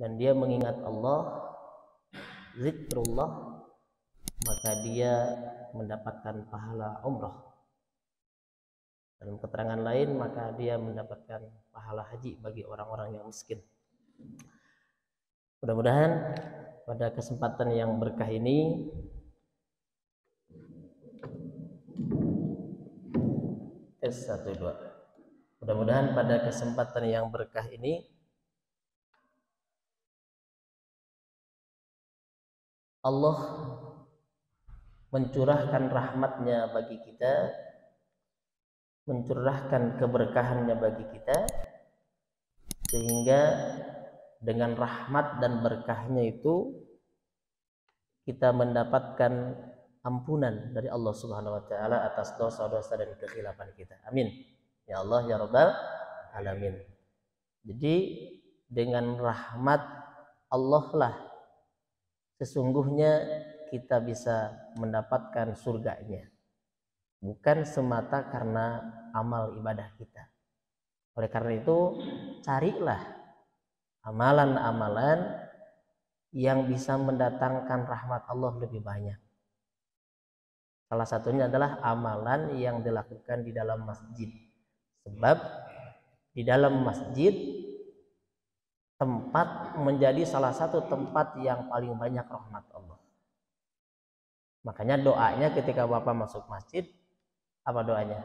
dan dia mengingat Allah, zikrullah, maka dia mendapatkan pahala umrah. Dalam keterangan lain, maka dia mendapatkan pahala haji bagi orang-orang yang miskin. Mudah-mudahan pada kesempatan yang berkah ini mudah-mudahan pada kesempatan yang berkah ini Allah mencurahkan rahmatnya bagi kita, mencurahkan keberkahannya bagi kita, sehingga dengan rahmat dan berkahnya itu kita mendapatkan ampunan dari Allah Subhanahu wa taala atas dosa-dosa dan kekhilafan kita. Amin. Ya Allah ya Rabbal alamin. Jadi dengan rahmat Allah lah sesungguhnya kita bisa mendapatkan surganya. Bukan semata karena amal ibadah kita. Oleh karena itu, carilah amalan-amalan yang bisa mendatangkan rahmat Allah lebih banyak. Salah satunya adalah amalan yang dilakukan di dalam masjid. Sebab di dalam masjid tempat menjadi salah satu tempat yang paling banyak rahmat Allah. Makanya doanya ketika Bapak masuk masjid, apa doanya?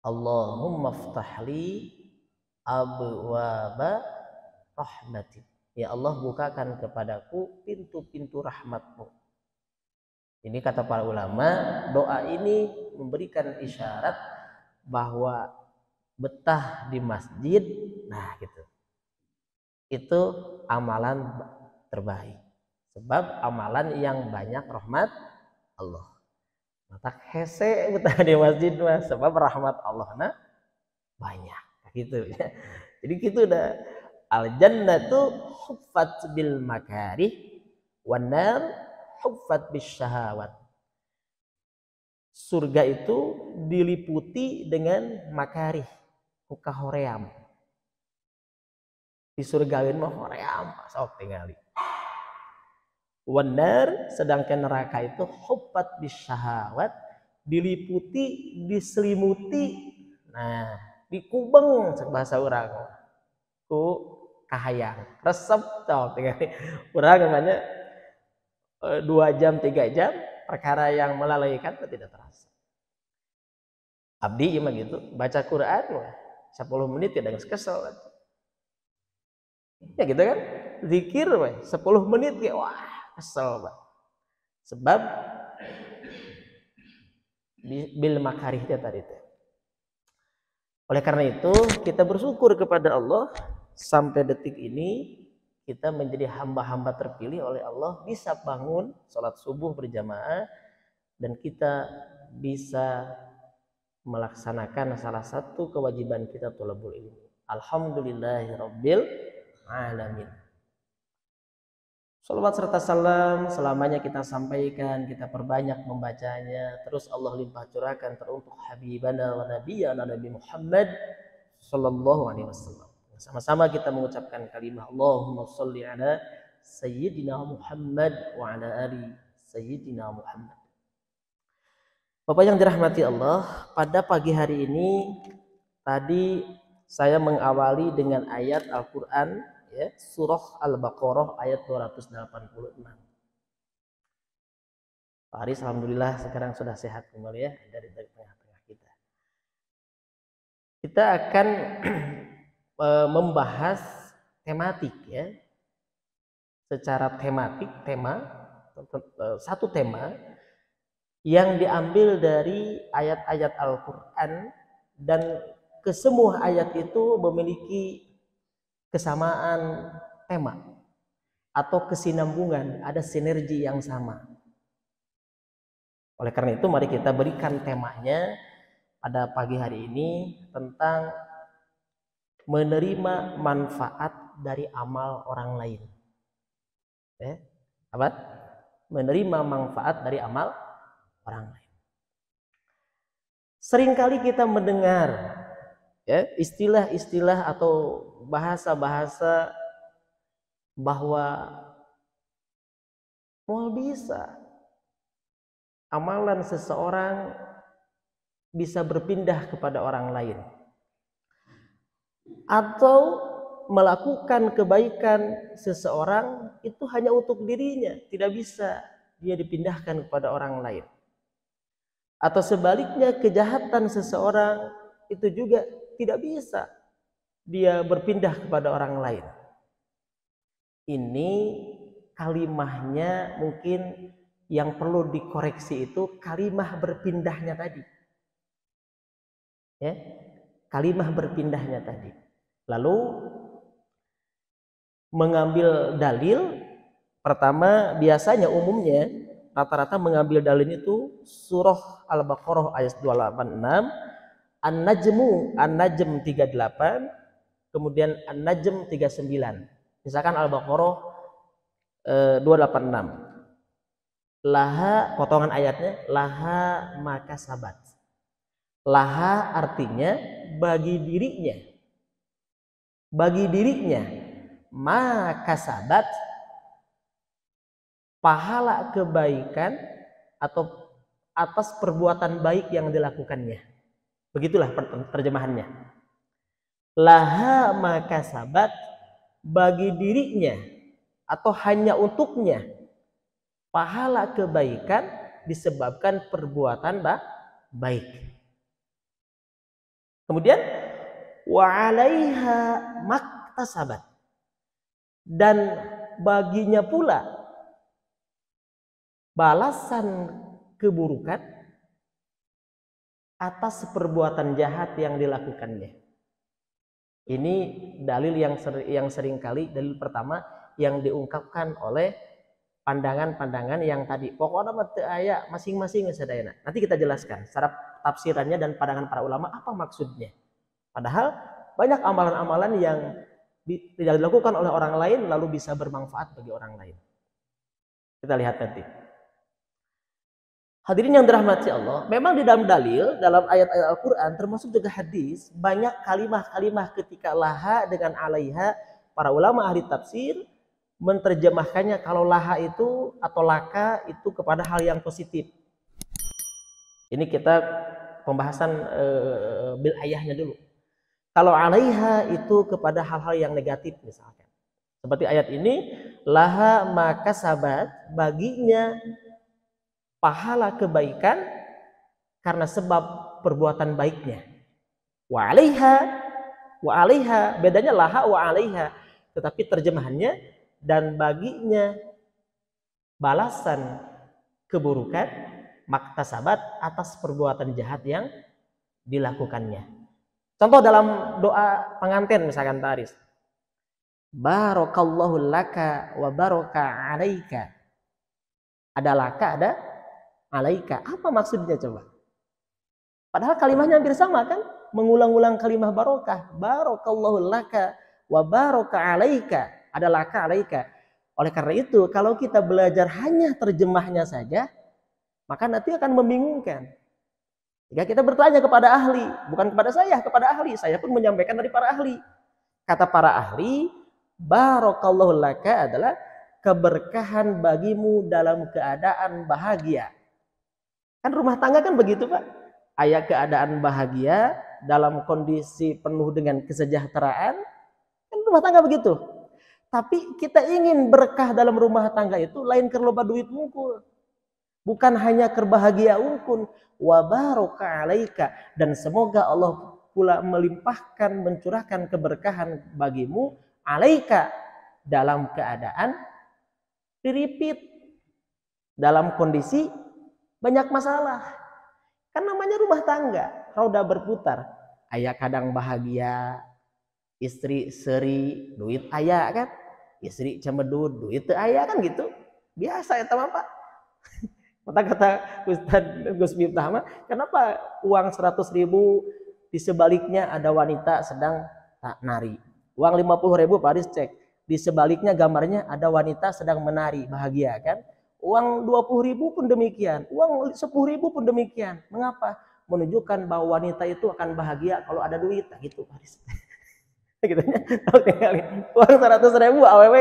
Allahumma ftahli abwaba rahmatik. Ya Allah, bukakan kepadaku pintu-pintu rahmatmu. Ini kata para ulama, doa ini memberikan isyarat bahwa betah di masjid, nah gitu. Itu amalan terbaik. Sebab amalan yang banyak rahmat Allah. Mata hese betah di masjid mah sebab rahmat Allah nah banyak gitu ya. Jadi gitu udah al jannatu huffat bil makarih wan nar huffat bis syahawat. Surga itu diliputi dengan makarih, kahoream. Di surgaeun mah hoream sok tingali. Wanar, sedangkan neraka itu huffat bis syahawat, diliputi, diselimuti, nah dikubeng bahasa orang ku kahayang resep tau tingali urang namanya 2 jam 3 jam perkara yang melalaikan tidak terasa. Abdi mah gitu baca Quran 10 menit tidak kesel ya gitu kan, zikir 10 menit kayak wah kesel Pak. Sebab bil makarih tadi. Oleh karena itu kita bersyukur kepada Allah sampai detik ini kita menjadi hamba-hamba terpilih oleh Allah, bisa bangun sholat subuh berjamaah dan kita bisa melaksanakan salah satu kewajiban kita thalabul ilmi. Alhamdulillahirabbil alamin. Salawat serta salam selamanya kita sampaikan, kita perbanyak membacanya. Terus Allah limpah curahkan teruntuk habibana wa nabiyana Nabi Muhammad sallallahu alaihi wasallam. Sama-sama kita mengucapkan kalimat Allahumma sholli ala sayyidina Muhammad wa ala ali sayyidina Muhammad. Bapak yang dirahmati Allah, pada pagi hari ini tadi saya mengawali dengan ayat Al-Qur'an ya, surah Al-Baqarah ayat 286. Pak Haris alhamdulillah sekarang sudah sehat kembali ya dari tengah-tengah kita. Kita akan membahas tematik ya. Secara tematik, satu tema yang diambil dari ayat-ayat Al-Qur'an dan kesemua ayat itu memiliki kesamaan tema atau kesinambungan, ada sinergi yang sama. Oleh karena itu mari kita berikan temanya pada pagi hari ini tentang menerima manfaat dari amal orang lain. Apa? Menerima manfaat dari amal orang lain. Seringkali kita mendengar ya, istilah-istilah atau bahasa-bahasa bahwa mau bisa amalan seseorang bisa berpindah kepada orang lain, atau melakukan kebaikan seseorang itu hanya untuk dirinya, tidak bisa dia dipindahkan kepada orang lain. Atau sebaliknya, kejahatan seseorang itu juga tidak bisa dia berpindah kepada orang lain. Ini kalimahnya mungkin yang perlu dikoreksi itu kalimah berpindahnya tadi. Ya, kalimah berpindahnya tadi. Lalu mengambil dalil, pertama biasanya umumnya rata-rata mengambil dalil itu surah Al-Baqarah ayat 286, An-Najm 38, kemudian An-Najm 39. Misalkan Al-Baqarah 286. Laha, potongan ayatnya, laha maka sabat. Laha artinya bagi dirinya. Bagi dirinya, maka sabat, pahala kebaikan atau atas perbuatan baik yang dilakukannya. Begitulah terjemahannya. Laha maka sabat, bagi dirinya atau hanya untuknya pahala kebaikan disebabkan perbuatan baik. Kemudian wa 'alaiha maktasabat, dan baginya pula balasan keburukan atas perbuatan jahat yang dilakukannya. Ini dalil yang sering kali, dalil pertama yang diungkapkan oleh pandangan-pandangan yang tadi. Pokoknya mati ayat masing-masing sadayana. Nanti kita jelaskan secara tafsirannya dan pandangan para ulama apa maksudnya. Padahal banyak amalan-amalan yang tidak dilakukan oleh orang lain lalu bisa bermanfaat bagi orang lain. Kita lihat nanti. Hadirin yang dirahmati Allah, memang di dalam dalil, dalam ayat-ayat Al-Quran, termasuk juga hadis, banyak kalimah-kalimah ketika laha dengan alaiha, para ulama ahli tafsir menerjemahkannya kalau laha itu atau laka itu kepada hal yang positif. Ini kita pembahasan bil ayahnya dulu. Kalau alaiha itu kepada hal-hal yang negatif misalkan. Seperti ayat ini, laha maka sabat, baginya pahala kebaikan karena sebab perbuatan baiknya. Wa 'alaiha, bedanya laha wa 'alaiha, tetapi terjemahannya dan baginya balasan keburukan maktasabat atas perbuatan jahat yang dilakukannya. Contoh dalam doa pengantin misalkan Taris. Barakallahu laka wa baraka 'alaika. Ada laka, ada alaika. Apa maksudnya coba? Padahal kalimatnya hampir sama kan? Mengulang-ulang kalimat barokah. Barakallahu laka wa baraka 'alaika. Ada laka, alaika. Oleh karena itu, kalau kita belajar hanya terjemahnya saja, maka nanti akan membingungkan. Jika kita bertanya kepada ahli, bukan kepada saya, kepada ahli, saya pun menyampaikan dari para ahli. Kata para ahli, barakallahu laka adalah keberkahan bagimu dalam keadaan bahagia. Kan rumah tangga kan begitu Pak. Ayat keadaan bahagia dalam kondisi penuh dengan kesejahteraan. Kan rumah tangga begitu. Tapi kita ingin berkah dalam rumah tangga itu lain kerloba duit mungkul. Bukan hanya kerbahagia ungkun. Wa baraka 'alaika, dan semoga Allah pula melimpahkan, mencurahkan keberkahan bagimu 'alaika dalam keadaan diripit, dalam kondisi banyak masalah. Kan namanya rumah tangga, roda berputar. Ayah kadang bahagia, istri seri, duit ayah kan, istri cemedut, duit ayah kan gitu. Biasa ya teman Pak. Kata Ustadz Gus Miftah, kenapa uang 100.000 di sebaliknya ada wanita sedang nari? Uang 50.000 Pak Aris cek, di sebaliknya gambarnya ada wanita sedang menari, bahagia kan? Uang 20.000 pun demikian, uang 10.000 pun demikian. Mengapa? Menunjukkan bahwa wanita itu akan bahagia kalau ada duit, gitu Pak Aris. Gitu nya. Tinggali uang 100.000 awewe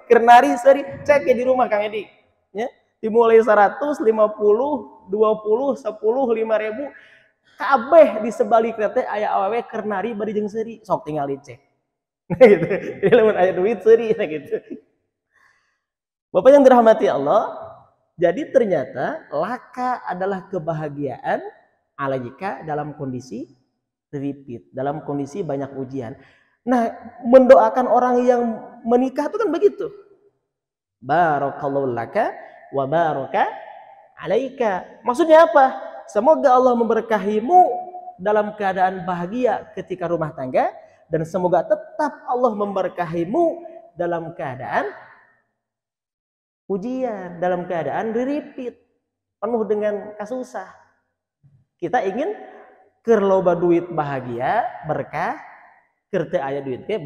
keur nari seuri cek di rumah Kang Edi. Ya. Dimulai 100, 50, 20, 10, 5.000 kabeh di sebalik teh aya awewe keur nari bari jeung seuri sok tinggal dicek. Gitu. Jadi lamun aya duit seuri gitu. Bapak yang dirahmati Allah, jadi ternyata laka adalah kebahagiaan alaika dalam kondisi repeat, dalam kondisi banyak ujian. Nah, mendoakan orang yang menikah itu kan begitu. Barakallahu laka wa baraka alaika. Maksudnya apa? Semoga Allah memberkahimu dalam keadaan bahagia ketika rumah tangga dan semoga tetap Allah memberkahimu dalam keadaan ujian, dalam keadaan repeat, penuh dengan kasusah. Kita ingin keur loba duit bahagia, berkah, keur teu aya duit ge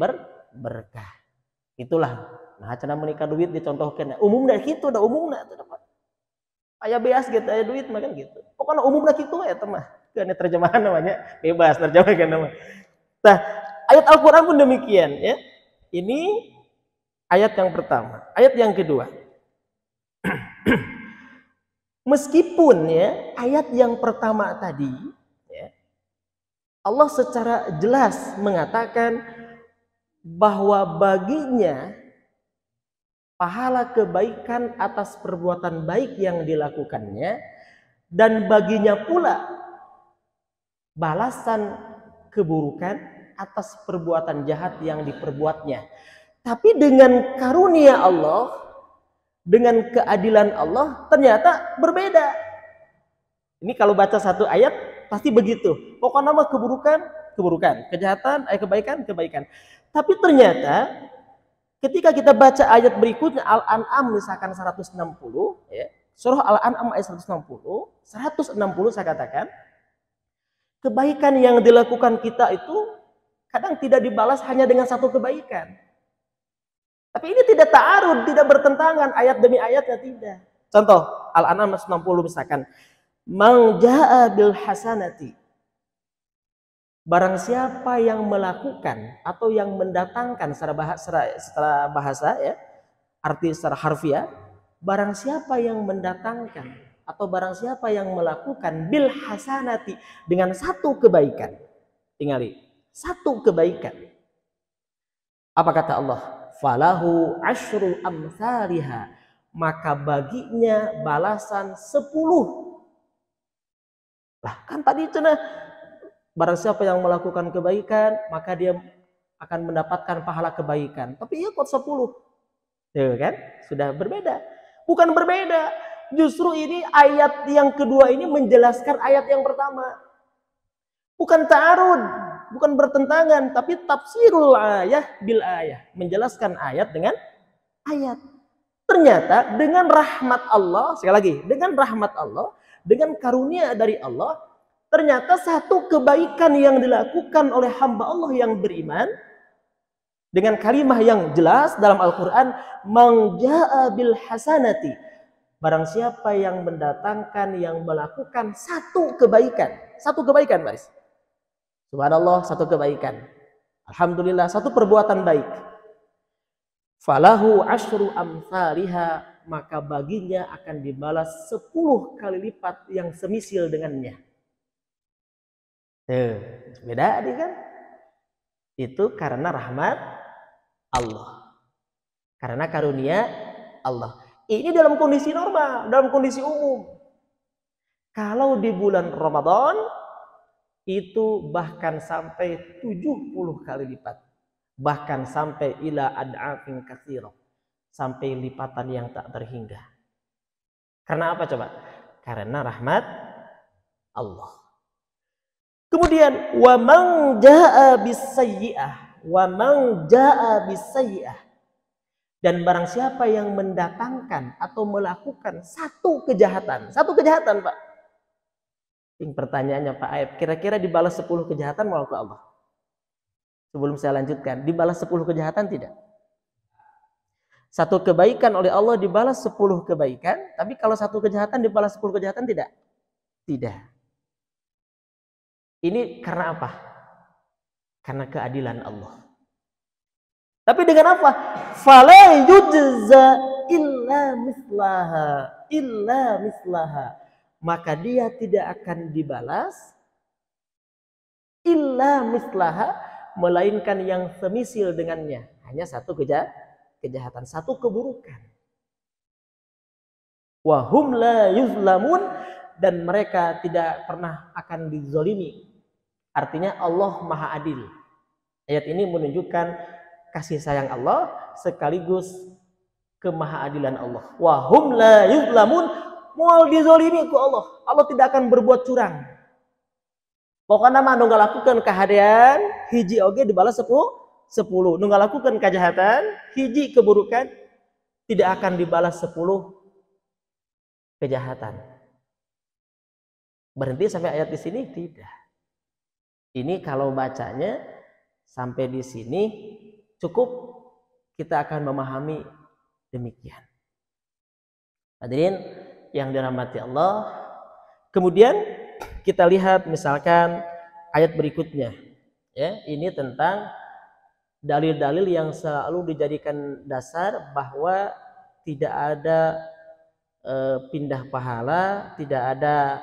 berkah. Itulah. Nah, cenah menikah duit dicontohkeun. Umumna kitu da umumna teh dapat. Aya beas gitu, aya duit mah kan gitu. Pokoknya umumna kitu ya teh mah. Keun terjemahan namanya bebas terjemahkeun nama. Nah, ayat Al-Qur'an pun demikian ya. Ini ayat yang pertama. Ayat yang kedua. Meskipun ya ayat yang pertama tadi ya, Allah secara jelas mengatakan bahwa baginya pahala kebaikan atas perbuatan baik yang dilakukannya dan baginya pula balasan keburukan atas perbuatan jahat yang diperbuatnya. Tapi dengan karunia Allah, dengan keadilan Allah ternyata berbeda. Ini kalau baca satu ayat pasti begitu. Pokoknya nama keburukan, kejahatan, kebaikan. Tapi ternyata ketika kita baca ayat berikutnya Al-An'am misalkan 160 ya. Surah Al-An'am ayat 160 saya katakan kebaikan yang dilakukan kita itu kadang tidak dibalas hanya dengan satu kebaikan. Tapi ini tidak ta'arud, tidak bertentangan ayat demi ayatnya tidak. Contoh Al-An'am 60 misalkan, "Man jaa'a bil hasanati." Barang siapa yang melakukan atau yang mendatangkan secara bahasa ya, arti secara harfiah, barang siapa yang mendatangkan atau barang siapa yang melakukan bil hasanati dengan satu kebaikan. Tingali, satu kebaikan. Apa kata Allah? Falahu asyru amsalihha, maka baginya balasan 10. Lah kan tadi cenah barang siapa yang melakukan kebaikan maka dia akan mendapatkan pahala kebaikan. Tapi iya kok 10. Ya kan? Sudah berbeda. Bukan berbeda. Justru ini ayat yang kedua ini menjelaskan ayat yang pertama. Bukan ta'arud, bukan bertentangan, tapi tafsirul ayah bil ayah, menjelaskan ayat dengan ayat. Ternyata dengan rahmat Allah, sekali lagi, dengan rahmat Allah, dengan karunia dari Allah, ternyata satu kebaikan yang dilakukan oleh hamba Allah yang beriman dengan kalimah yang jelas dalam Al-Qur'an, "Man jaa'a bil hasanati." Barang siapa yang mendatangkan, yang melakukan satu kebaikan, guys. Subhanallah, satu kebaikan. Alhamdulillah, satu perbuatan baik. Falahu asyru amsalihha, maka baginya akan dibalas 10 kali lipat yang semisil dengannya. Beda nih kan? Itu karena rahmat Allah. Karena karunia Allah. Ini dalam kondisi normal, dalam kondisi umum. Kalau di bulan Ramadan itu bahkan sampai 70 kali lipat, bahkan sampai ila ad'afin katsira, sampai lipatan yang tak terhingga. Karena apa coba? Karena rahmat Allah. Kemudian wa man jaa'a bis-sayyi'ah, dan barang siapa yang mendatangkan atau melakukan satu kejahatan Pak. Pertanyaannya Pak Aib, kira-kira dibalas 10 kejahatan mau ke Allah? Sebelum saya lanjutkan, dibalas 10 kejahatan tidak? Satu kebaikan oleh Allah dibalas 10 kebaikan, tapi kalau satu kejahatan dibalas 10 kejahatan tidak? Tidak. Ini karena apa? Karena keadilan Allah. Tapi dengan apa? Fala yujza illa mislaha. Maka dia tidak akan dibalas illa mislaha, melainkan yang semisil dengannya. Hanya satu kejahatan, satu keburukan. Wahum la yuzlamun, dan mereka tidak pernah akan dizolimi. Artinya Allah Maha Adil. Ayat ini menunjukkan kasih sayang Allah sekaligus kemahaadilan Allah. Wahum la yuzlamun, moal dizolimi ku Allah. Allah tidak akan berbuat curang. Pokoknya mah nunggal lakukan kehadian hiji oge dibalas 10. Nunggal lakukan kejahatan hiji keburukan tidak akan dibalas 10 kejahatan. Berhenti sampai ayat di sini? Tidak. Ini kalau bacanya sampai di sini cukup, kita akan memahami demikian. Hadirin yang dirahmati Allah. Kemudian kita lihat misalkan ayat berikutnya. Ya, ini tentang dalil-dalil yang selalu dijadikan dasar bahwa tidak ada pindah pahala, tidak ada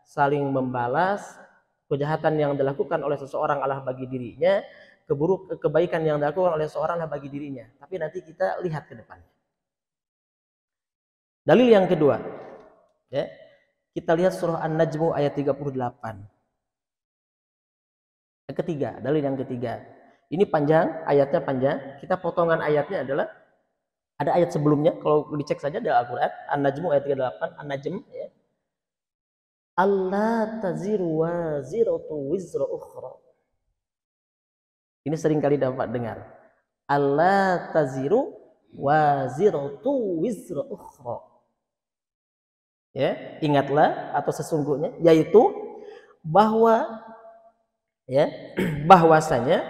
saling membalas. Kejahatan yang dilakukan oleh seseorang adalah bagi dirinya, kebaikan yang dilakukan oleh seorang adalah bagi dirinya. Tapi nanti kita lihat ke depannya. Dalil yang kedua, ya, kita lihat surah An-Najm ayat 38. Yang ketiga, dalil yang ketiga. Ini panjang, ayatnya panjang. Kita potongan ayatnya adalah ada ayat sebelumnya, kalau dicek saja di Al-Qur'an, An-Najm ayat 38, An-Najm ya. Allah taziru waziratu wizra ukhra. Ini sering kali dapat dengar. Allah taziru waziratu wizra ukhra. Ya, ingatlah atau sesungguhnya, yaitu bahwa ya, bahwasanya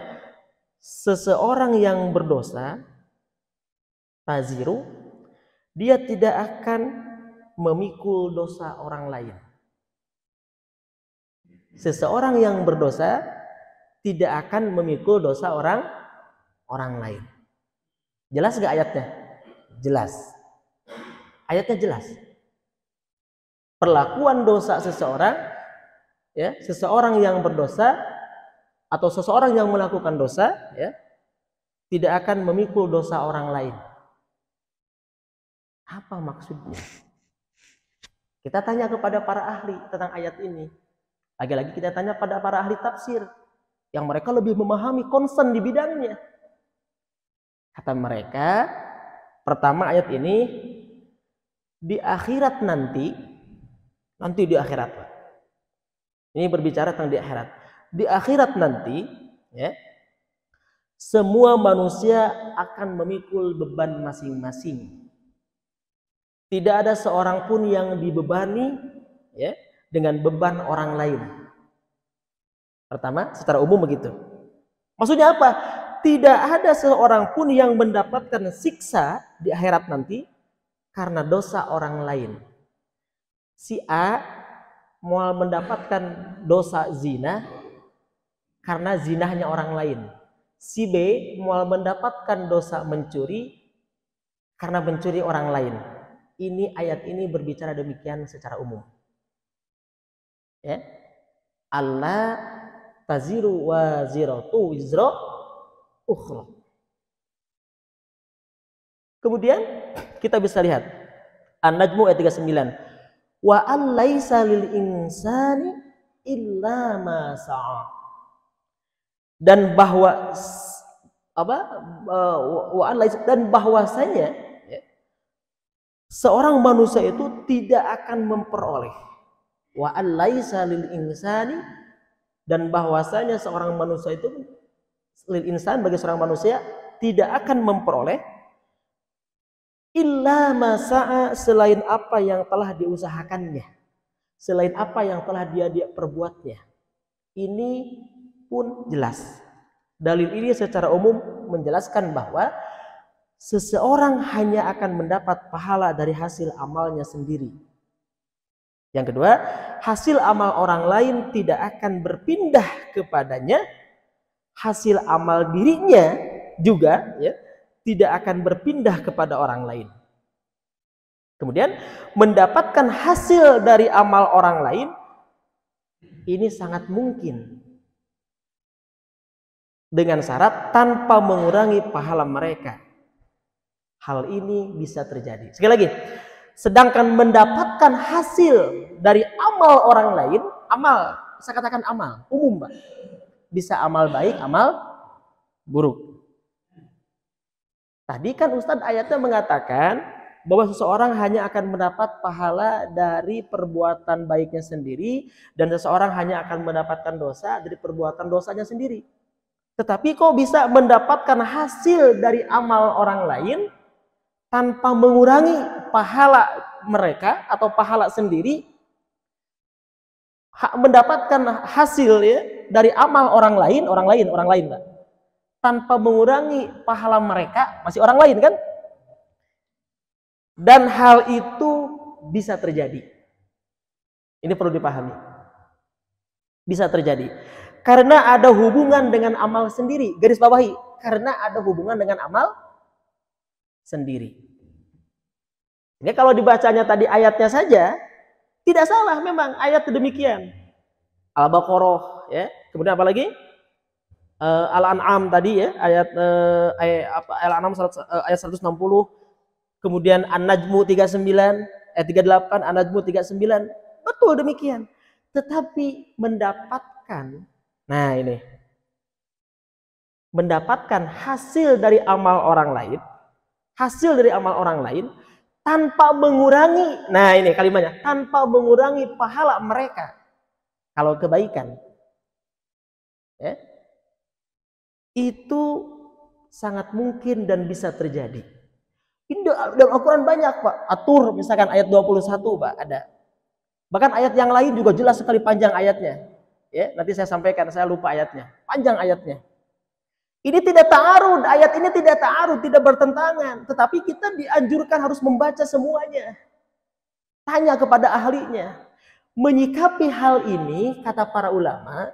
seseorang yang berdosa taziru, dia tidak akan memikul dosa orang lain. Seseorang yang berdosa tidak akan memikul dosa orang lain. Jelas gak ayatnya? Jelas. Ayatnya jelas. Perlakuan dosa seseorang, ya, seseorang yang berdosa atau seseorang yang melakukan dosa, ya, tidak akan memikul dosa orang lain. Apa maksudnya? Kita tanya kepada para ahli tentang ayat ini. Lagi-lagi kita tanya pada para ahli tafsir yang mereka lebih memahami concern di bidangnya. Kata mereka, pertama ayat ini di akhirat nanti di akhirat. Ini berbicara tentang di akhirat. Di akhirat nanti, ya, semua manusia akan memikul beban masing-masing. Tidak ada seorang pun yang dibebani, ya, dengan beban orang lain. Pertama, secara umum begitu. Maksudnya apa? Tidak ada seorang pun yang mendapatkan siksa di akhirat nanti karena dosa orang lain. Si A mau mendapatkan dosa zina karena zinahnya orang lain. Si B mau mendapatkan dosa mencuri karena mencuri orang lain. Ini ayat ini berbicara demikian secara umum. Ya. Allah taziru waziratu wizra ukhra. Kemudian kita bisa lihat An-Najm ayat 39. Wa allaisa lil insani illa ma sa'a. Dan bahwa dan bahwasanya, ya, seorang manusia itu tidak akan memperoleh. Wa allaisa lil insani, dan bahwasanya seorang manusia itu lil insan, bagi seorang manusia tidak akan memperoleh illa ma sa'a, selain apa yang telah diusahakannya, selain apa yang telah dia perbuatnya. Ini pun jelas. Dalil ini secara umum menjelaskan bahwa seseorang hanya akan mendapat pahala dari hasil amalnya sendiri. Yang kedua, hasil amal orang lain tidak akan berpindah kepadanya. Hasil amal dirinya juga ya tidak akan berpindah kepada orang lain. Kemudian mendapatkan hasil dari amal orang lain ini sangat mungkin dengan syarat tanpa mengurangi pahala mereka. Hal ini bisa terjadi. Sekali lagi, sedangkan mendapatkan hasil dari amal orang lain, amal, saya katakan amal, umum Pak. Bisa amal baik, amal buruk. Tadi kan Ustadz ayatnya mengatakan bahwa seseorang hanya akan mendapat pahala dari perbuatan baiknya sendiri dan seseorang hanya akan mendapatkan dosa dari perbuatan dosanya sendiri. Tetapi kok bisa mendapatkan hasil dari amal orang lain tanpa mengurangi pahala mereka atau pahala sendiri, mendapatkan hasil ya dari amal orang lain Pak, tanpa mengurangi pahala mereka, masih orang lain kan? Dan hal itu bisa terjadi. Ini perlu dipahami. Bisa terjadi. Karena ada hubungan dengan amal sendiri. Garis bawahi. Karena ada hubungan dengan amal sendiri. Ini kalau dibacanya tadi ayatnya saja, tidak salah memang ayat demikian. Al-Baqarah, ya. Kemudian apa lagi? Al-An'am tadi ya, Al-An'am ayat 160. Kemudian An-Najmu 39, 38, An-Najmu 39. Betul demikian. Tetapi mendapatkan, nah ini, mendapatkan hasil dari amal orang lain, tanpa mengurangi, nah ini kalimatnya, tanpa mengurangi pahala mereka. Kalau kebaikan, ya, itu sangat mungkin dan bisa terjadi. Ini dalam Al-Quran banyak Pak. Atur misalkan ayat 21 Pak ada. Bahkan ayat yang lain juga jelas sekali panjang ayatnya. Ya, nanti saya sampaikan, saya lupa ayatnya. Panjang ayatnya. Ini tidak ta'arud, ayat ini tidak ta'arud, tidak bertentangan. Tetapi kita dianjurkan harus membaca semuanya. Tanya kepada ahlinya. Menyikapi hal ini, kata para ulama,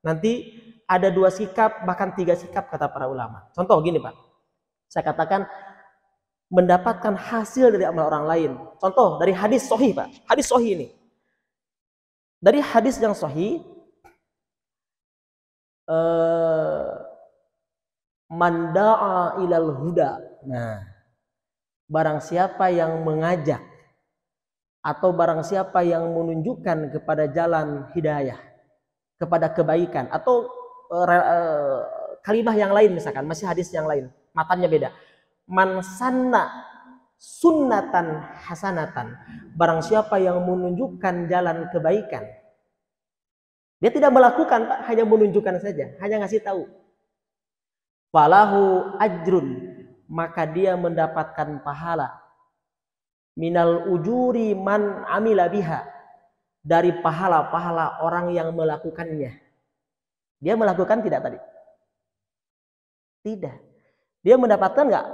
nanti ada 2 sikap, bahkan 3 sikap kata para ulama. Contoh gini Pak. Saya katakan, mendapatkan hasil dari amal orang lain. Contoh dari hadis sahih Pak. Hadis sahih ini. Dari hadis yang sahih, man da'a ilal huda. Nah, barang siapa yang mengajak atau barang siapa yang menunjukkan kepada jalan hidayah, kepada kebaikan, atau kalimah yang lain misalkan, masih hadis yang lain, matanya beda. Man sanna sunnatan hasanatan, barang siapa yang menunjukkan jalan kebaikan, dia tidak melakukan Pak, hanya menunjukkan saja, hanya ngasih tahu, falahu ajrun, maka dia mendapatkan pahala, minal ujuri man amila biha, dari pahala-pahala orang yang melakukannya. Dia melakukan tidak tadi? Tidak. Dia mendapatkan nggak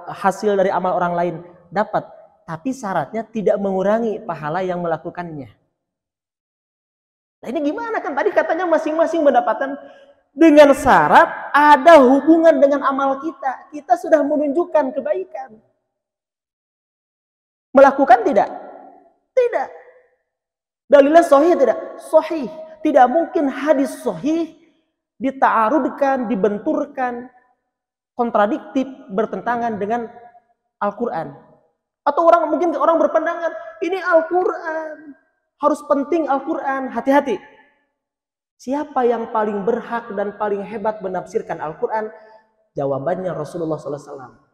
hasil dari amal orang lain? Dapat, tapi syaratnya tidak mengurangi pahala yang melakukannya. Nah ini gimana, kan tadi katanya masing-masing mendapatkan, dengan syarat ada hubungan dengan amal kita. Kita sudah menunjukkan kebaikan. Melakukan tidak? Tidak. Dalilnya sahih tidak? Sahih. Tidak mungkin hadis sahih dita'arudkan, dibenturkan, kontradiktif, bertentangan dengan Al-Quran. Atau mungkin orang berpandangan, ini Al-Quran, harus penting Al-Quran. Hati-hati. Siapa yang paling berhak dan paling hebat menafsirkan Al-Quran? Jawabannya Rasulullah SAW.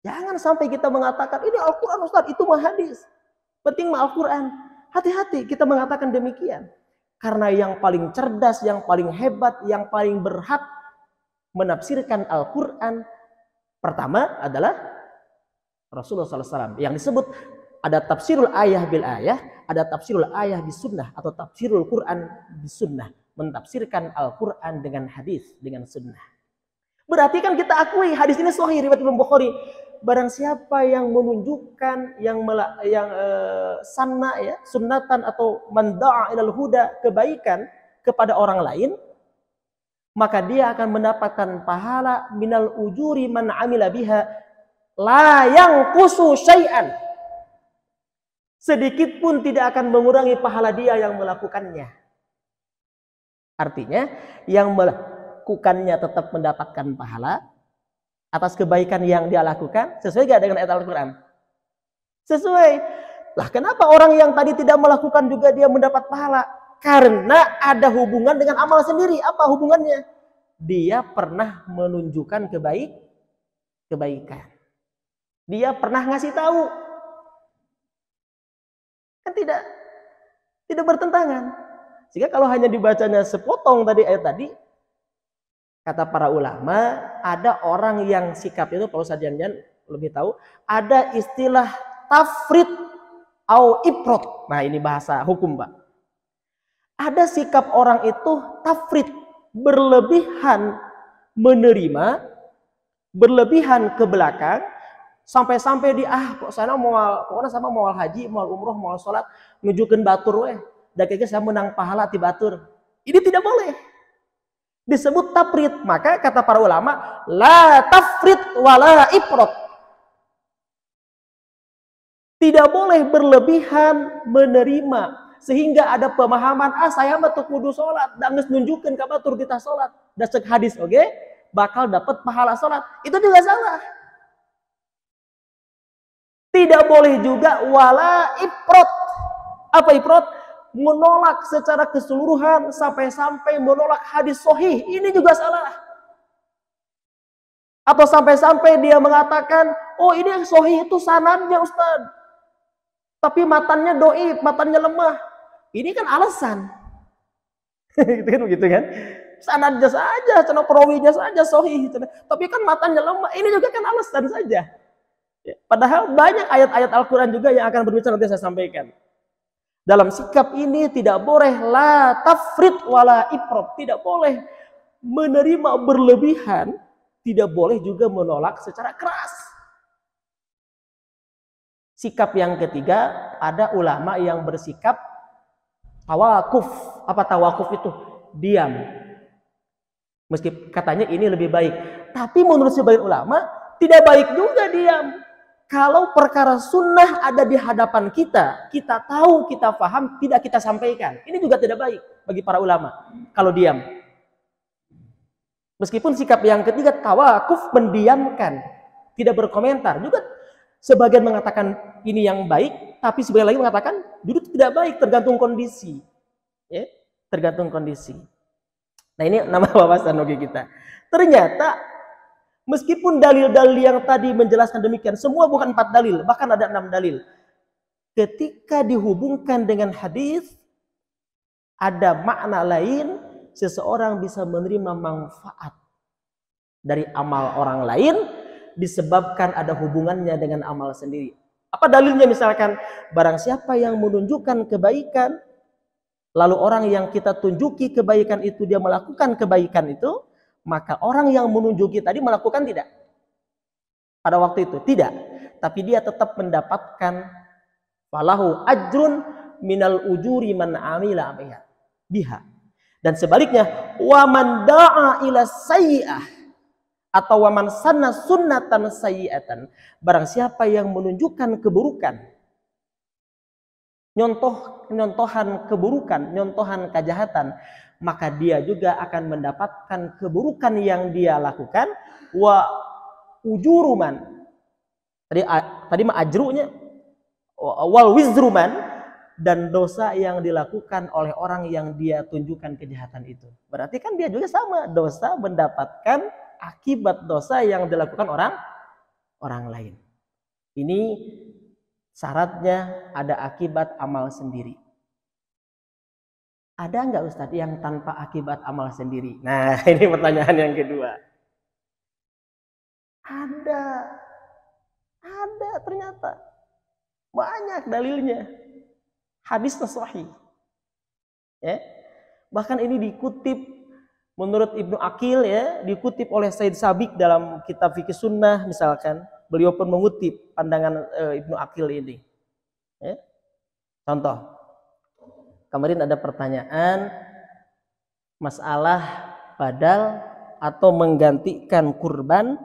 Jangan sampai kita mengatakan, ini Al-Quran Ustaz, itu mah hadis. Penting mah Al-Quran. Hati-hati kita mengatakan demikian. Karena yang paling cerdas, yang paling hebat, yang paling berhak menafsirkan Al-Quran pertama adalah Rasulullah SAW. Yang disebut ada tafsirul ayah bil ayah, ada tafsirul ayah bis sunnah, atau tafsirul Quran bis sunnah. Mentafsirkan Al-Quran dengan hadis, dengan sunnah. Berarti kan kita akui hadis ini sahih riwayat Imam Bukhari. Barang siapa yang menunjukkan, yang sanna ya, sunnatan atau man da'a ilal huda, kebaikan kepada orang lain, maka dia akan mendapatkan pahala minal ujuri man amila biha la yang kusu syai'an. Sedikit pun tidak akan mengurangi pahala dia yang melakukannya. Artinya yang melakukannya tetap mendapatkan pahala atas kebaikan yang dia lakukan. Sesuai gak dengan ayat Al-Quran? Sesuai. Lah kenapa orang yang tadi tidak melakukan juga dia mendapat pahala? Karena ada hubungan dengan amal sendiri. Apa hubungannya? Dia pernah menunjukkan kebaikan. Dia pernah ngasih tahu. Kan tidak bertentangan. Sehingga kalau hanya dibacanya sepotong tadi ayat tadi, kata para ulama, ada orang yang sikap itu, kalau Ustaz Janjan lebih tahu, ada istilah tafrid au iprot. Nah, ini bahasa hukum, Pak. Ada sikap orang itu tafrid, berlebihan menerima, berlebihan ke belakang, sampai-sampai di sana pokoknya sama mau haji, mau umroh, mau sholat, nunjukin batur weh. Dan kayaknya saya menang pahala ti batur. Ini tidak boleh. Disebut tafrid. Maka kata para ulama, la tafrid wala iprot. Tidak boleh berlebihan menerima sehingga ada pemahaman saya mah teu kudu salat da geus nunjukkeun ka batur kita salat da ceuk hadis oge bakal dapat pahala salat. Itu juga salah. Tidak boleh juga wala iprot. Apa iprot? Menolak secara keseluruhan sampai-sampai menolak hadis sahih. Ini juga salah. Atau sampai-sampai dia mengatakan, oh ini yang sahih itu sanadnya Ustaz. Tapi matannya doib, matannya lemah. Ini kan alasan. Gitu kan? Sanadnya saja, cina perawinya saja sahih. Tapi kan matannya lemah. Ini juga kan alasan saja. Ya, padahal banyak ayat-ayat Al-Quran juga yang akan berbicara nanti saya sampaikan. Dalam sikap ini tidak boleh la tafrid wala iprot. Tidak boleh menerima berlebihan. Tidak boleh juga menolak secara keras. Sikap yang ketiga, ada ulama yang bersikap tawakuf. Apa tawakuf itu? Diam. Meski katanya ini lebih baik. Tapi menurut sebagian ulama, tidak baik juga diam. Kalau perkara sunnah ada di hadapan kita, kita tahu, kita paham, tidak kita sampaikan. Ini juga tidak baik bagi para ulama kalau diam. Meskipun sikap yang ketiga tawakuf, mendiamkan, tidak berkomentar. Juga sebagian mengatakan ini yang baik, tapi sebagian lagi mengatakan juga tidak baik, tergantung kondisi. Ya, tergantung kondisi. Nah, ini nama wawasan bagi kita. Ternyata meskipun dalil-dalil yang tadi menjelaskan demikian, semua bukan 4 dalil, bahkan ada 6 dalil. Ketika dihubungkan dengan hadis, ada makna lain, seseorang bisa menerima manfaat dari amal orang lain, disebabkan ada hubungannya dengan amal sendiri. Apa dalilnya? Misalkan, barang siapa yang menunjukkan kebaikan, lalu orang yang kita tunjuki kebaikan itu, dia melakukan kebaikan itu, maka orang yang menunjuki tadi melakukan tidak? Pada waktu itu tidak, tapi dia tetap mendapatkan falahu ajrun minal ujuri man amila biha. Dan sebaliknya, wa man da'a ila sayyi'ah atau wa man sanna sunnatan sayyi'atan, barang siapa yang menunjukkan keburukan, nyontohan keburukan, nyontohan kejahatan, maka dia juga akan mendapatkan keburukan yang dia lakukan, wa ujuruman. Tadi mah ajrunya, wal wizruman, dan dosa yang dilakukan oleh orang yang dia tunjukkan kejahatan itu. Berarti kan dia juga sama, dosa mendapatkan akibat dosa yang dilakukan orang lain. Ini syaratnya ada akibat amal sendiri. Ada nggak Ustadz yang tanpa akibat amal sendiri? Nah, ini pertanyaan yang kedua. Ada ternyata. Banyak dalilnya. Hadisnya sahih. Ya. Bahkan ini dikutip menurut Ibnu Aqil, ya, dikutip oleh Said Sabiq dalam kitab Fikih Sunnah misalkan. Beliau pun mengutip pandangan Ibnu Aqil ini. Ya. Contoh. Kemarin ada pertanyaan masalah badal atau menggantikan kurban,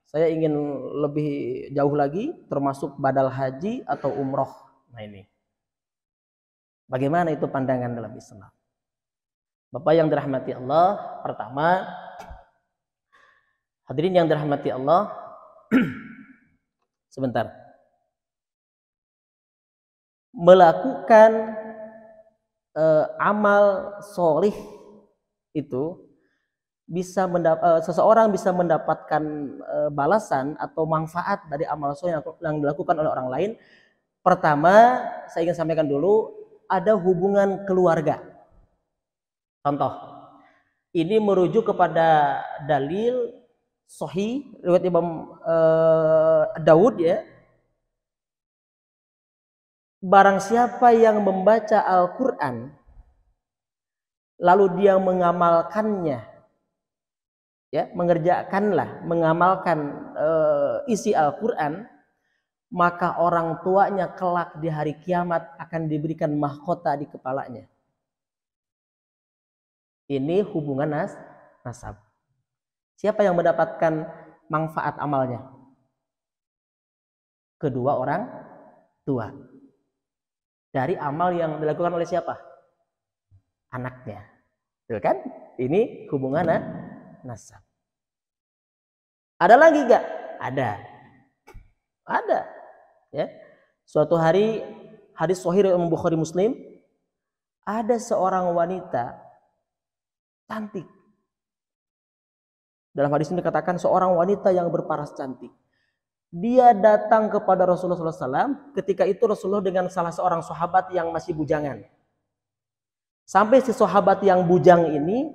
saya ingin lebih jauh lagi, termasuk badal haji atau umroh. Nah ini, bagaimana itu pandangan dalam Islam? Bapak yang dirahmati Allah, pertama, hadirin yang dirahmati Allah, sebentar. Melakukan amal solih itu seseorang bisa mendapatkan balasan atau manfaat dari amal solih yang dilakukan oleh orang lain. Pertama, saya ingin sampaikan dulu, ada hubungan keluarga. Contoh, ini merujuk kepada dalil sahih riwayat Imam Daud ya. Barang siapa yang membaca Al-Quran lalu dia mengamalkannya, ya, mengamalkan isi Al-Quran, maka orang tuanya kelak di hari kiamat akan diberikan mahkota di kepalanya. Ini hubungan nasab. Siapa yang mendapatkan manfaat amalnya? Kedua orang tua. Dari amal yang dilakukan oleh siapa? Anaknya. Tuh kan? Ini hubungan nasab. Ada lagi gak? Ada. Ya. Suatu hari, hadis sahih Imam Bukhari Muslim, ada seorang wanita cantik. Dalam hadis ini dikatakan seorang wanita yang berparas cantik. Dia datang kepada Rasulullah SAW. Ketika itu Rasulullah dengan salah seorang sahabat yang masih bujangan. Sampai si sahabat yang bujang ini,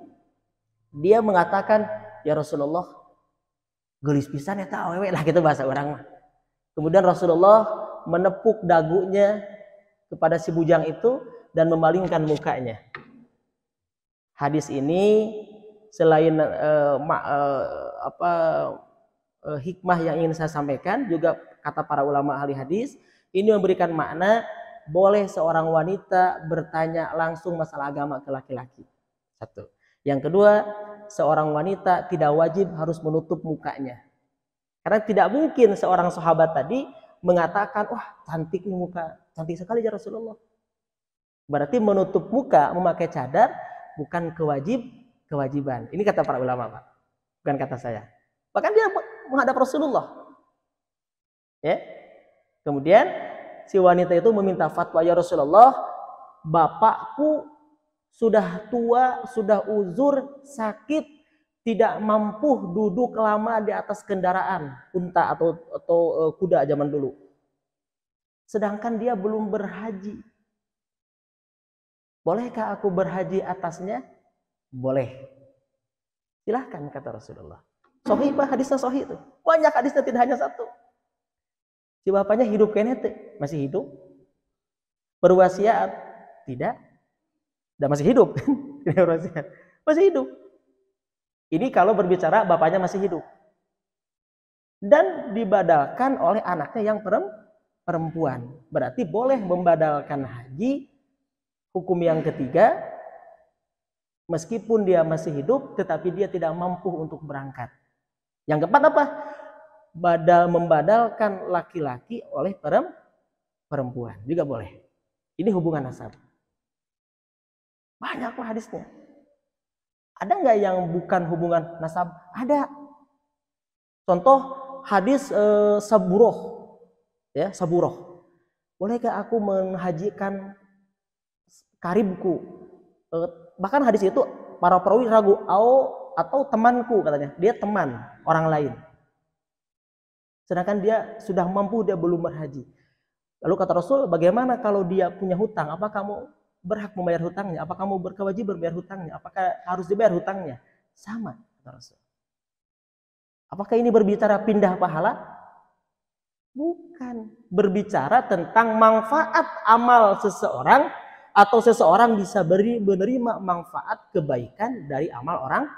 dia mengatakan, ya Rasulullah, gelis pisan eta awewe lah, gitu bahasa orang. Kemudian Rasulullah menepuk dagunya kepada si bujang itu dan memalingkan mukanya. Hadis ini selain hikmah yang ingin saya sampaikan, juga kata para ulama ahli hadis, ini memberikan makna boleh seorang wanita bertanya langsung masalah agama ke laki-laki. Satu. Yang kedua, seorang wanita tidak wajib harus menutup mukanya. Karena tidak mungkin seorang sahabat tadi mengatakan, wah cantik nih muka, cantik sekali ya Rasulullah. Berarti menutup muka, memakai cadar bukan kewajiban. Ini kata para ulama, Pak. Bukan kata saya. Bahkan dia menghadap Rasulullah. Ya. Kemudian si wanita itu meminta fatwa, ya Rasulullah, bapakku sudah tua, sudah uzur, sakit, tidak mampu duduk lama di atas kendaraan unta atau kuda zaman dulu. Sedangkan dia belum berhaji. Bolehkah aku berhaji atasnya? Boleh. Silahkan, kata Rasulullah. Sahih, Pak, hadisnya sahih itu. Banyak hadisnya, tidak hanya satu. Si bapaknya hidup kayaknya masih hidup. Berwasiat? Tidak. Dan masih hidup. Masih hidup. Ini kalau berbicara bapaknya masih hidup. Dan dibadalkan oleh anaknya yang perempuan. Berarti boleh membadalkan haji. Hukum yang ketiga, meskipun dia masih hidup, tetapi dia tidak mampu untuk berangkat. Yang keempat apa? Membadalkan laki-laki oleh perempuan. Juga boleh. Ini hubungan nasab. Banyak hadisnya. Ada nggak yang bukan hubungan nasab? Ada. Contoh hadis saburoh. Ya, saburoh. Bolehkah aku menghajikan karibku? Bahkan hadis itu para perawi ragu, atau temanku katanya. Dia teman orang lain. Sedangkan dia sudah mampu, dia belum berhaji. Lalu kata Rasul, bagaimana kalau dia punya hutang? Apa kamu berhak membayar hutangnya? Apa kamu berkewajiban membayar hutangnya? Apakah harus dibayar hutangnya? Sama, kata Rasul. Apakah ini berbicara pindah pahala? Bukan. Berbicara tentang manfaat amal seseorang, atau seseorang bisa menerima manfaat kebaikan dari amal orang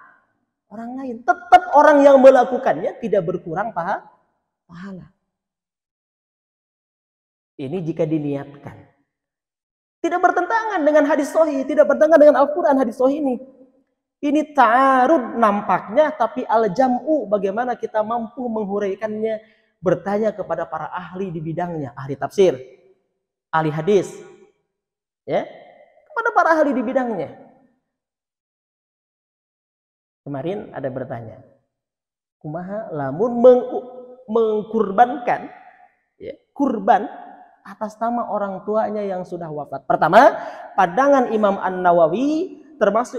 lain. Tetap orang yang melakukannya tidak berkurang pahala. Ini jika diniatkan. Tidak bertentangan dengan hadis sahih, tidak bertentangan dengan Al-Quran hadis sahih ini. Ini ta'arud nampaknya, tapi al-jam'u bagaimana kita mampu menghuraikannya, bertanya kepada para ahli di bidangnya, ahli tafsir, ahli hadis, ya, kepada para ahli di bidangnya. Kemarin ada bertanya, kumaha lamun mengkurbankan, ya, kurban atas nama orang tuanya yang sudah wafat. Pertama, pandangan Imam An-Nawawi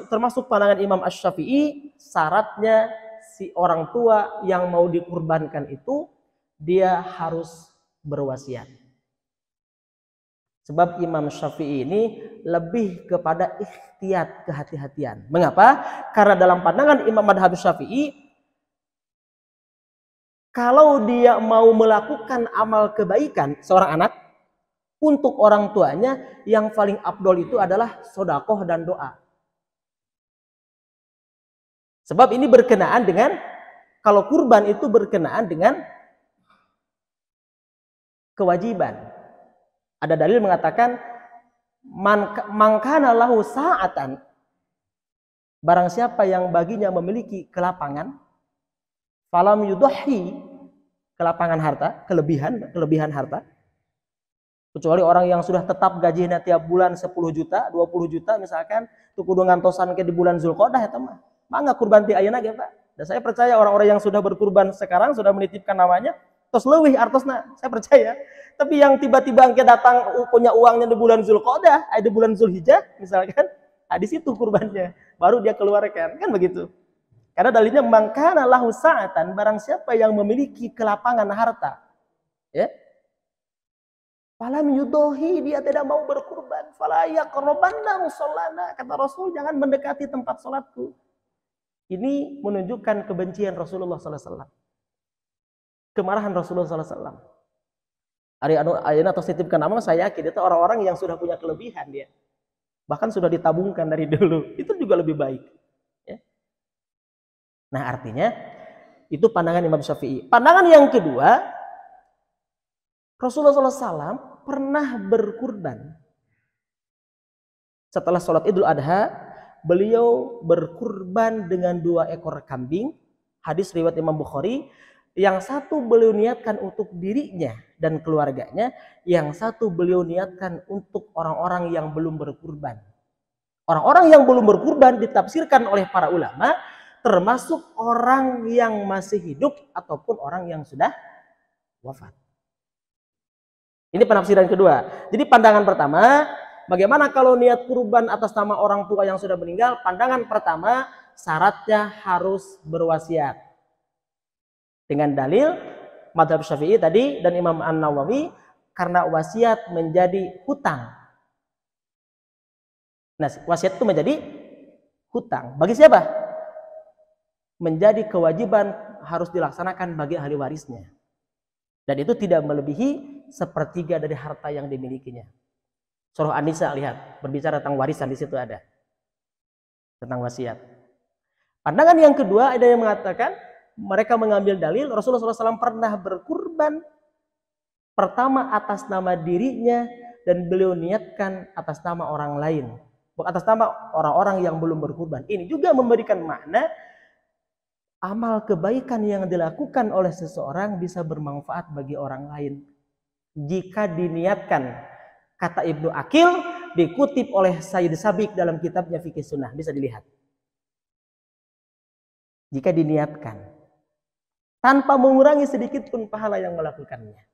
termasuk pandangan Imam Asy-Syafi'i, syaratnya si orang tua yang mau dikurbankan itu dia harus berwasiat. Sebab Imam Syafi'i ini lebih kepada ikhtiyat, kehati-hatian. Mengapa? Karena dalam pandangan Imam Madhab Syafi'i, kalau dia mau melakukan amal kebaikan seorang anak untuk orang tuanya, yang paling afdol itu adalah sedekah dan doa. Sebab ini berkenaan dengan, kalau kurban itu berkenaan dengan kewajiban. Ada dalil mengatakan, mangkana lahu sa'atan, barang siapa yang baginya memiliki kelapangan, falam yudhi, kelapangan harta, kelebihan harta, kecuali orang yang sudah tetap gajinya tiap bulan 10 juta, 20 juta misalkan, itu kudu ngantosan ke di bulan Zulqa'dah eta mah. Mangga kurban ti ayeuna ge, Pak. Dan saya percaya orang-orang yang sudah berkurban sekarang sudah menitipkan namanya, terus leuwih artosna, saya percaya. Tapi yang tiba-tiba engke datang punya uangnya di bulan Zulqa'dah, di bulan Zulhijjah misalkan, di situ kurbannya, baru dia keluarkan, kan begitu. Karena dalilnya mangkana lahu sa'atan, barang siapa yang memiliki kelapangan harta, ya, falam yudohi, dia tidak mau berkurban, fala yaqrabanna musallana, kata Rasul, jangan mendekati tempat salatku. Ini menunjukkan kebencian Rasulullah SAW, kemarahan Rasulullah SAW. Ari anu ayeuna tos titipkan nama, saya yakin itu orang-orang yang sudah punya kelebihan dia, bahkan sudah ditabungkan dari dulu, itu juga lebih baik, ya. Nah, artinya itu pandangan Imam Syafi'i. Pandangan yang kedua, Rasulullah SAW pernah berkurban. Setelah sholat Idul Adha, beliau berkurban dengan 2 ekor kambing. Hadis riwayat Imam Bukhari. Yang satu beliau niatkan untuk dirinya dan keluarganya, yang satu beliau niatkan untuk orang-orang yang belum berkurban. Orang-orang yang belum berkurban ditafsirkan oleh para ulama termasuk orang yang masih hidup ataupun orang yang sudah wafat. Ini penafsiran kedua. Jadi pandangan pertama, bagaimana kalau niat kurban atas nama orang tua yang sudah meninggal? Pandangan pertama, syaratnya harus berwasiat. Dengan dalil Madhab Syafi'i tadi dan Imam An-Nawawi, karena wasiat menjadi hutang. Nah, wasiat itu menjadi hutang. Bagi siapa? Menjadi kewajiban harus dilaksanakan bagi ahli warisnya. Dan itu tidak melebihi 1/3 dari harta yang dimilikinya. Surah An-Nisa, lihat, berbicara tentang warisan, di situ ada tentang wasiat. Pandangan yang kedua, ada yang mengatakan mereka mengambil dalil Rasulullah SAW pernah berkurban pertama atas nama dirinya dan beliau niatkan atas nama orang lain, atas nama orang-orang yang belum berkurban. Ini juga memberikan makna amal kebaikan yang dilakukan oleh seseorang bisa bermanfaat bagi orang lain jika diniatkan. Kata Ibnu Aqil, dikutip oleh Sayyid Sabiq dalam kitabnya Fikih Sunnah, bisa dilihat. Jika diniatkan tanpa mengurangi sedikit pun pahala yang melakukannya.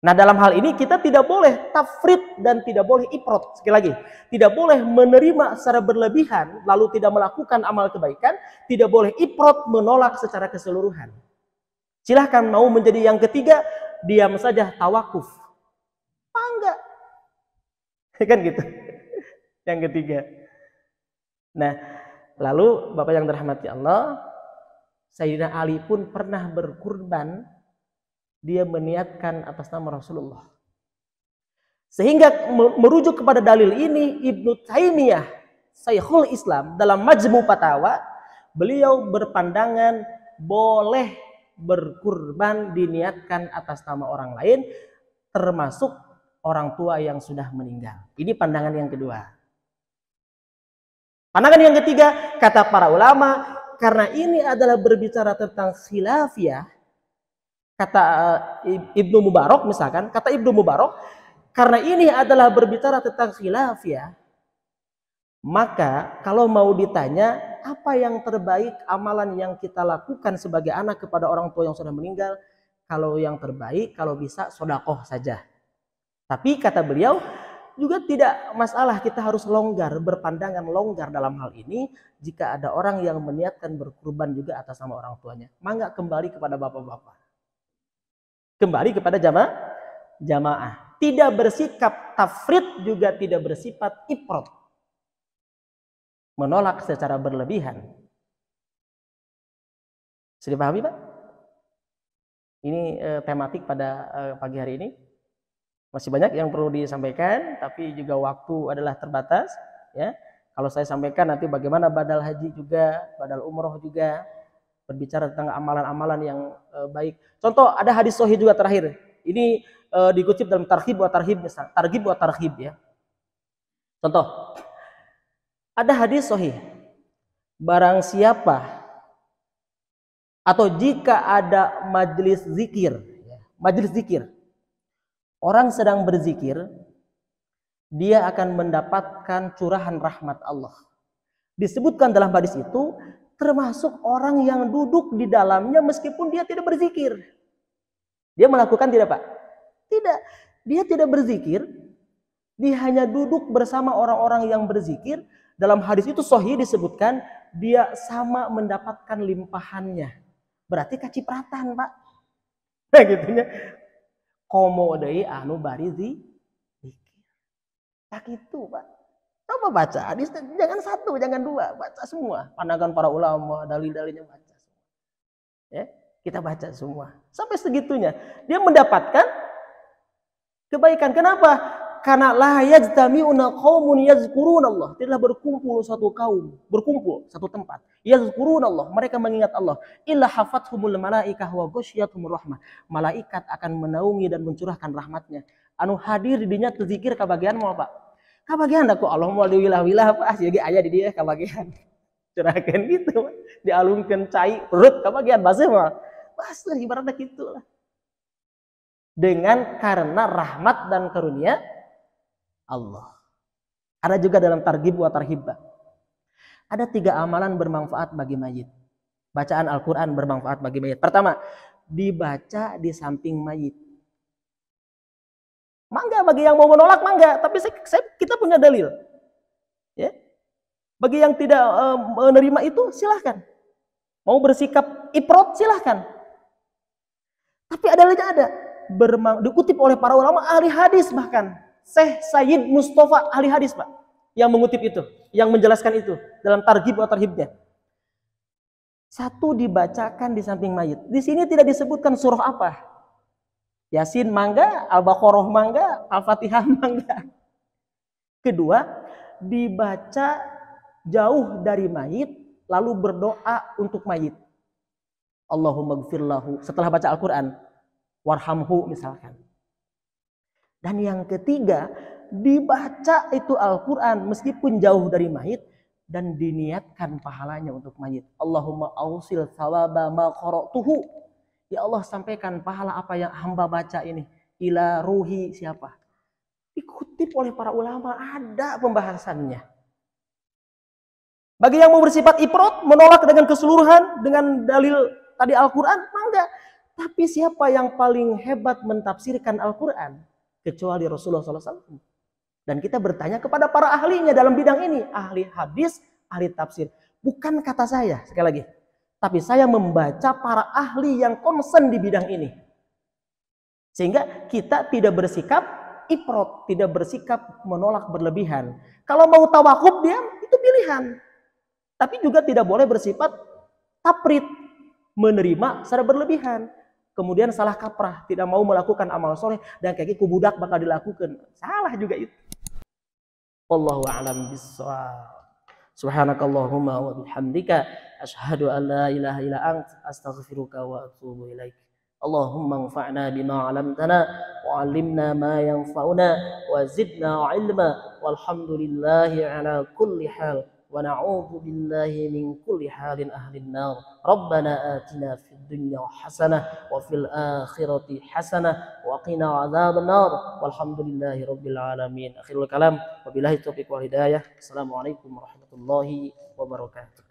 Nah, dalam hal ini kita tidak boleh tafrid dan tidak boleh ifrat. Sekali lagi, tidak boleh menerima secara berlebihan lalu tidak melakukan amal kebaikan, tidak boleh ifrat, menolak secara keseluruhan. Silahkan mau menjadi yang ketiga, diam saja, tawakuf. Enggak. Kan gitu. Yang ketiga. Nah, lalu Bapak yang dirahmati Allah, Sayyidina Ali pun pernah berkurban, dia meniatkan atas nama Rasulullah. Sehingga merujuk kepada dalil ini, Ibnu Taimiyah, Syekhul Islam, dalam Majmu' Fatawa, beliau berpandangan boleh berkurban diniatkan atas nama orang lain, termasuk orang tua yang sudah meninggal. Ini pandangan yang kedua. Pandangan yang ketiga, kata para ulama, karena ini adalah berbicara tentang khilafiyah, kata Ibnu Mubarak misalkan, kata Ibnu Mubarak, karena ini adalah berbicara tentang khilafiyah, maka kalau mau ditanya apa yang terbaik amalan yang kita lakukan sebagai anak kepada orang tua yang sudah meninggal, kalau yang terbaik kalau bisa sedekah saja. Tapi kata beliau juga tidak masalah kita harus longgar, berpandangan longgar dalam hal ini jika ada orang yang meniatkan berkurban juga atas nama orang tuanya. Mangga kembali kepada bapak-bapak. Kembali kepada jamaah. Tidak bersikap tafrid juga tidak bersifat ifrat. Menolak secara berlebihan. Sudah pahami, Pak? Ini tematik pada pagi hari ini. Masih banyak yang perlu disampaikan, tapi juga waktu adalah terbatas. Ya, kalau saya sampaikan nanti bagaimana badal haji juga, badal umroh juga, berbicara tentang amalan-amalan yang baik. Contoh ada hadis sahih juga terakhir. Ini dikutip dalam Targhib wa Tarhib, Targhib wa Tarhib ya. Contoh, ada hadis sahih. Barang siapa atau jika ada majelis zikir, majelis zikir. Orang sedang berzikir, dia akan mendapatkan curahan rahmat Allah. Disebutkan dalam hadis itu, termasuk orang yang duduk di dalamnya meskipun dia tidak berzikir. Dia melakukan tidak, Pak? Tidak. Dia tidak berzikir, dia hanya duduk bersama orang-orang yang berzikir. Dalam hadis itu sahih disebutkan, dia sama mendapatkan limpahannya. Berarti kacipratan, Pak. Nah, gitunya. Komo deui anu bari zikir. Tak itu, Pak. Coba baca hadis, jangan satu, jangan dua, baca semua. Pandangan para ulama, dalil-dalilnya baca semua. Ya, kita baca semua. Sampai segitunya. Dia mendapatkan kebaikan. Kenapa? Karena la yajtami'una qaumun yazkurunallah. Tidaklah berkumpul satu kaum, berkumpul satu tempat. Yazkurunallah, mereka mengingat Allah. Illa hafathumul malaikah wa ghasyiyatuhumur rahmah. Malaikat akan menaungi dan mencurahkan rahmatnya. Anu hadir di dinya teu zikir kabagian moal, Pak. Kabagian aku Allah moal diwilah-wilah Pak, jadi aya di dieu kabagian. Curahkeun gitu, dialungkeun cai perut kabagian baseuh moal. Baseuh ibaratna kitu lah. Dengan karena rahmat dan karunia Allah. Ada juga dalam Targhib wa Tarhib. Ada 3 amalan bermanfaat bagi mayit. Bacaan Al-Quran bermanfaat bagi mayit. Pertama, dibaca di samping mayit. Mangga bagi yang mau menolak, mangga. Tapi kita punya dalil. Ya. Bagi yang tidak menerima itu, silahkan. Mau bersikap ifrat, silahkan. Tapi dalilnya ada. Dikutip oleh para ulama, ahli hadis bahkan. Syekh Sayyid Mustafa ahli hadis, Pak, yang mengutip itu, yang menjelaskan itu dalam Targhib wa Tarhibnya. Satu, dibacakan di samping mayit. Di sini tidak disebutkan surah apa. Yasin mangga, Al-Baqarah mangga, Al-Fatihah mangga. Kedua, dibaca jauh dari mayit lalu berdoa untuk mayit. Allahumma gfirlahu setelah baca Al-Qur'an. Warhamhu misalkan. Dan yang ketiga, dibaca itu Al-Quran meskipun jauh dari mayit dan diniatkan pahalanya untuk mayit. Allahumma ausil thawaba ma qara'tuhu. Ya Allah, sampaikan pahala apa yang hamba baca ini ila ruhi siapa? Dikutip oleh para ulama, ada pembahasannya. Bagi yang mau bersifat ifrat, menolak dengan keseluruhan dengan dalil tadi Al-Quran, mangga. Tapi siapa yang paling hebat mentafsirkan Al-Quran? Kecuali Rasulullah SAW. Dan kita bertanya kepada para ahlinya dalam bidang ini. Ahli hadis, ahli tafsir. Bukan kata saya, sekali lagi. Tapi saya membaca para ahli yang konsen di bidang ini. Sehingga kita tidak bersikap ifrat, tidak bersikap menolak berlebihan. Kalau mau tawakuf dia, itu pilihan. Tapi juga tidak boleh bersifat tafrid, menerima secara berlebihan. Kemudian salah kaprah, tidak mau melakukan amal soleh dan kayak gitu budak bakal dilakukan. Salah juga itu. Wallahu a'lam bishawab. Subhanakallahumma wa bihamdika asyhadu an la ilaha illa anta astaghfiruka wa atubu ilaik. Allahumma anfa'na bima 'allamtana wa 'allimna ma yanfa'una wa zidna 'ilma walhamdulillahi ala kulli hal. wa na'udzu billahi min kulli halin ahlin nar. Rabbana atina fid dunya hasanah wa fil akhirati hasanah wa qina adzabannar. Walhamdulillahi rabbil alamin. Akhirul kalam, wabillahi taufiq wal hidayah. Assalamualaikum warahmatullahi wabarakatuh.